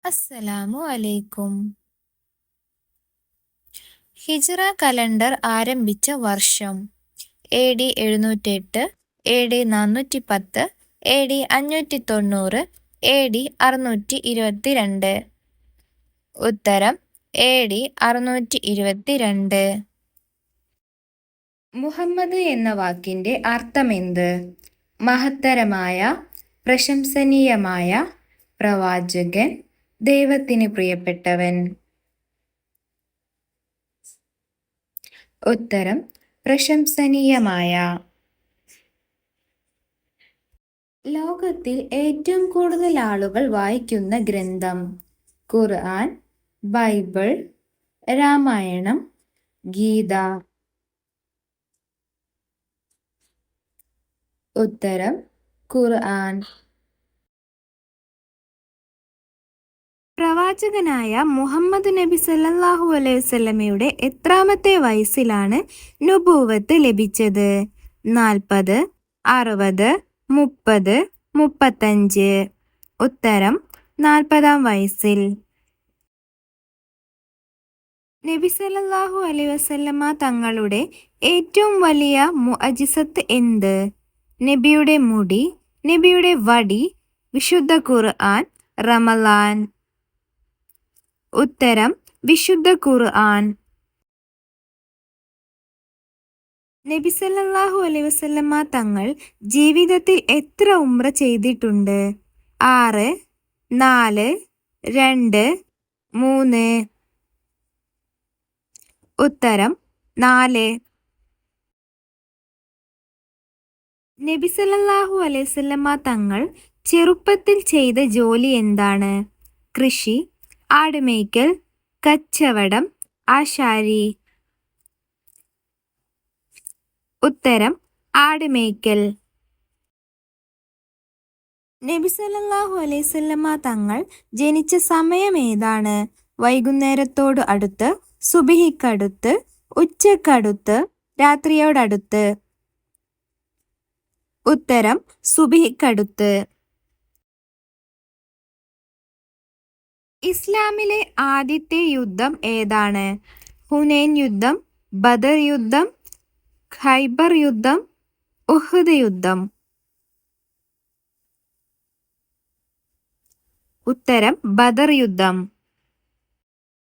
അസ്സലാമു അലൈക്കും. ഹിജ്റ കലണ്ടർ ആരംഭിച്ച വർഷം AD 708, AD 410, AD 590, AD 622. ഉത്തരം AD 622. മുഹമ്മദ് എന്ന വാക്കിൻ്റെ അർത്ഥമെന്ത്? മഹത്തരമായ, പ്രശംസനീയമായ, പ്രവാചകൻ, ദൈവത്തിന് പ്രിയപ്പെട്ടവൻ. ഉത്തരം പ്രശംസനീയമായ. ലോകത്തിൽ ഏറ്റവും കൂടുതൽ ആളുകൾ വായിക്കുന്ന ഗ്രന്ഥം? ഖുർആൻ, ബൈബിൾ, രാമായണം, ഗീത. ഉത്തരം ഖുർആൻ. പ്രവാചകനായ മുഹമ്മദ് നബി സല്ലല്ലാഹു അലൈഹി വസല്ലമയുടെ എത്രാമത്തെ വയസ്സിലാണ് നുബൂവത്ത് ലഭിച്ചത്? 40, 60, 30, 35. ഉത്തരം 40-ാം വയസ്സിൽ. നബി സല്ലല്ലാഹു അലൈഹി വസല്ലമ തങ്ങളുടെ ഏറ്റവും വലിയ മുഅ്ജിസത്ത് എന്ത്? നബിയുടെ മുടി, നബിയുടെ വടി, വിശുദ്ധ ഖുർആൻ, റമളാൻ. ഉത്തരം വിശുദ്ധ ഖുർആൻ. നബി സല്ലല്ലാഹു അലൈഹി വസല്ലമ തങ്ങൾ ജീവിതത്തിൽ എത്ര ഉംറ ചെയ്തിട്ടുണ്ട്? 6, 4, 2, 3. ഉത്തരം 4. നബി സല്ലല്ലാഹു അലൈഹി വസല്ലമ തങ്ങൾ ചെറുപ്പത്തിൽ ചെയ്ത ജോലി എന്താണ്? കൃഷി, ആടുമേയ്ക്കൽ, കച്ചവടം, ആശാരി. ഉത്തരം ആടുമേയ്ക്കൽ. നബി സല്ലല്ലാഹു അലൈഹി വസല്ലമ തങ്ങൾ ജനിച്ച സമയം ഏതാണ്? വൈകുന്നേരത്തോട് അടുത്ത്, സുബ്ഹിക്കടുത്ത്, ഉച്ചക്കടുത്ത്, രാത്രിയോടടുത്ത്. ഉത്തരം സുബ്ഹിക്കടുത്ത്. ഇസ്ലാമിലെ ആദ്യത്തെ യുദ്ധം ഏതാണ്? ഹുനൈൻ യുദ്ധം, ബദർ യുദ്ധം, ഖൈബർ യുദ്ധം, ഉഹുദ് യുദ്ധം. ഉത്തരം ബദർ യുദ്ധം.